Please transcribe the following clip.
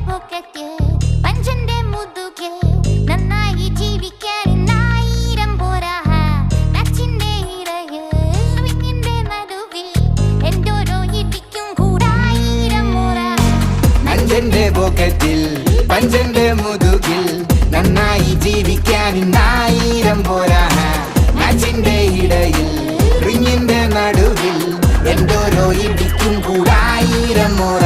pocket പഞ്ചന്റെ മുതുകെ നന്നായി ജീവിക്കാൻ ആയിരം പോരാ നച്ചിന്റെ ഇടയിൽ വിങ്ങിന്റെ നടുവിൽ എന്തോരോ ഇടിക്കും കൂടായിരം മോറ പഞ്ചന്റെ പോക്കറ്റിൽ പഞ്ചന്റെ മുതുകിൽ നന്നായി ജീവിക്കാൻ ആയിരം പോരാ നച്ചിന്റെ ഇടയിൽ റിങ്ങിന്റെ നടുവിൽ എന്തോരോ ഇടിക്കും കൂടായിരം മോറ